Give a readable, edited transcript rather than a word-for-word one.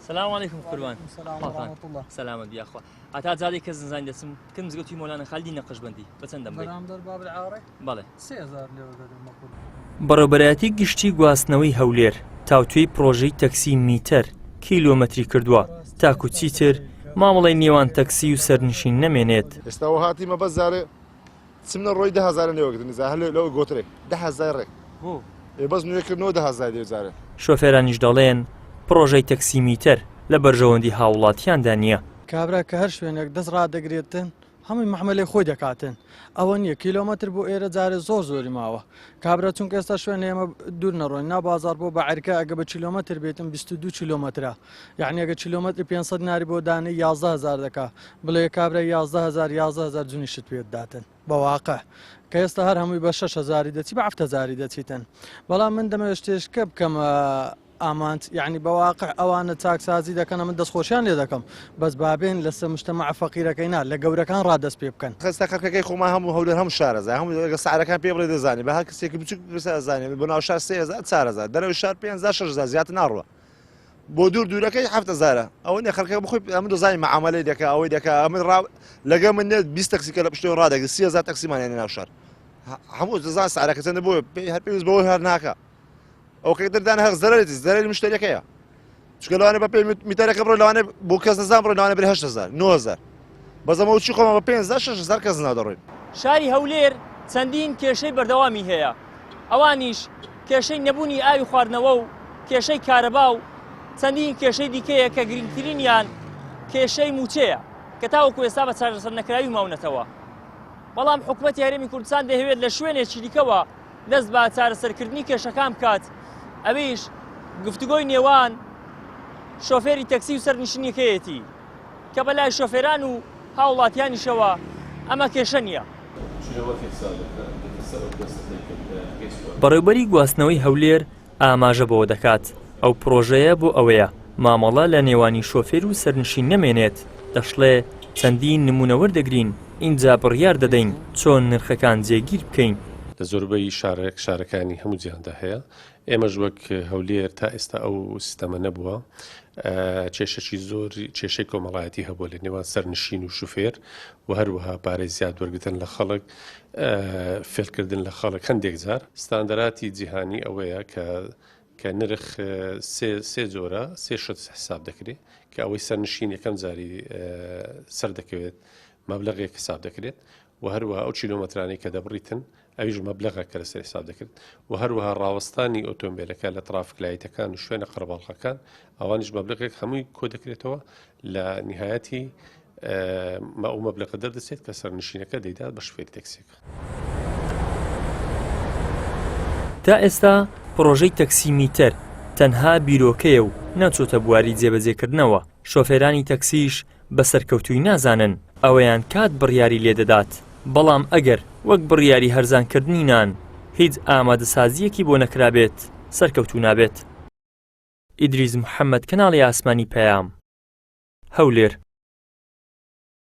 السلام عليكم قربان. السلام ورحمة الله. سلامت يا اخوة. هتا زادي كزن زين دسم كم زقتي مولانا خالدي نقشبندي بتندم بي. برام در باب العاري. بله. 3000 ليرة المقول. بەڕێوەبەرایەتی گشتی گواستنەوەی هەولێر تاوتوێی پرۆژەی تەکسی میتر کیلۆمەتری کردووە تاکو چیتر مامەڵی نێوان تەکسی و سەرنشین نەمێنێت. ئێستاوە هاتیمە بەس زارێ چمنە ڕۆی 10,000 نێوەگرن زاهل لەوە گۆترێک 10,000 ڕێک بەس نوێکردنەوە 10,000 دێزارە. شۆفێرانیش دەڵێن پرۆژەی تەکسی میتر لە بەرژەوەندی هاوڵاتیاندا نییە. کابرا کە هەر شوێنێک دەست ڕادەگرێتن هەمووی محملەی خۆی دەکاتن ئەوە نییە کیلۆمەتر بۆ ئێرە جارێ زۆری ماوە کابرا چونکە ئێستا شوێنە ئێمە دوور نەڕۆین نابازار بۆ بە عیرکە ئەگە بە کیلۆمەتر بێتم 22 کیلۆمەترە یعنی ئەگە کیلۆمەتری 500 ناری بۆ دانەی 11,000 دەکا بڵێ کابرا 11,000 جونی شت پێت داتن بەواقع کە ئێستا هەر هەمووی بە 6,000 دەچی بە 7,000 دەچیتن بەڵام من دەمەوێت شتێشکە بکەم ئامانت یعنی بەواقع ئەوانە چاکسازی دەکەنە من دەستخۆشیان لێ دەکەم بەس بابێن لەسەر مجتەمع فەقیرەکەینا لە گەورەکان ڕادەست پێ بکەن. خستا خەڵکەکەی خۆمان هەموو هەولێر هەموو شارەزای هەموو سعرەکان پێ بڵێ دەزانێت بە هەر کەسێکی بچووک زانێت بۆ ناو شار 3,000 4,000 دەرەوەی شار 5,000 زیاتر ناڕوە بۆ دوورەکەی 7,000 ئەوە نیە خەڵکە بخۆی ئەمە دەزانین معاملەی دەکا ئەوەی دەکا ئەمە لەگە من نێت 20 تەکسیکە لە پشتەوە ڕادەگرێت 30,000 تەکسیمانیانێ ناو شار هەموو دەزان سعرەکە چەندە بۆ هەر پێویست بەوەی هەر ناکە ئەو کە دەردان هەر زەرەری مشتریەکەیە چکە لەوانێ بە پێی میتەرەکە بڕۆ لەوانێ بۆ کەس نەزان بڕۆ لەوانێ بێ 8,000 9,000 بەزەمەوە چی خۆمە بە 5,000 6,000 کەس نادەڕۆین. شاری هەولێر چەندین کێشەی بەردەوامی هەیە ئەوانیش کێشەی نەبوونی ئاوی خواردنەوە و کێشەی کارەبا و چەندین کێشەی دیکەیە کە گرنگترینیان کێشەی موچەیە کە تاوەکو ئێستا بە چارەسەر نەکراوی ماونەتەوە بەڵام حکوومەتی هەرێمی کوردستان دەهەوێت لە شوێنێکی دیکەوە دەست بە چارەسەرکردنی کێشەکان بکات ئەویش گفتوگۆی نێوان شۆفێری تەکسی و سەرنشینیەکەیەتی کە بەلای شۆفێران و هاوڵاتیانیشەوە ئەمە کێشە نییە. بەڕێوەبەری گواستنەوەی هەولێر ئاماژە بەوە دەکات ئەو پرۆژەیە بۆ ئەوەیە مامەڵە لە نێوانی شۆفێر و سەرنشین نەمێنێت دەشڵێ چەندین نمونەوەردەگرین اینجا بڕیار دەدەین چۆن نرخەکان جێگیر بکەین. لە زۆربەی شارەکانی هەموو جیهاندا هەیە ئێمەش وەک هەولێر تا ئێستا ئەو سیستەمە نەبووە کێشەی زۆر کێشەی کۆمەڵایەتی هەبووە لە نێوان سەرنشین و شوفێر و هەروەها پارەی زیاد وەرگتن لە خەڵک فێرکردن لە خەڵک هەندێک جار ستاندەراتی جیهانی ئەوەیە کە نرخ سێ جۆرە سێ شت حساب دەکرێت کە ئەوەی سەرنشین یەکەم جاری سەر دەکەوێت مەبلەغێک حساب دەکرێت و هەروەها ئەو کیلۆمەترانی کە دەبڕیتن ئەویش مەبلەغەکە لەسەر حساب دەکرێت و هەروەها ڕاوەستانی ئۆتۆمبیلەکە لە ترافیک لایتەکان و شوێنە قەرەباڵغەکان ئەوانیش مەبلەغێک هەمووی کۆ دەکرێتەوە لە نهایەتی ئەو مەبلەغە دەردەچێت کە سەرنشینەکە دەیدات بە شوفێری تەکسیەکە. تا ئێستا پرۆژەی تەکسی میتر تەنها بیرۆکەیە و ناچۆتە بواری جێبەجێکردنەوە شۆفێرانی تەکسیش بە سەرکەوتووی نازانن ئەوەیان کات بڕیاری لێدەدات بەڵام ئەگەر وەک بڕیاری هەرزانکردنی نان هیچ ئامادەسازیەکی بۆ نەکرابێت سەرکەوتوو نابێت. ئیدریس محەممەد کەناڵی ئاسمانی پەیام هەولێر.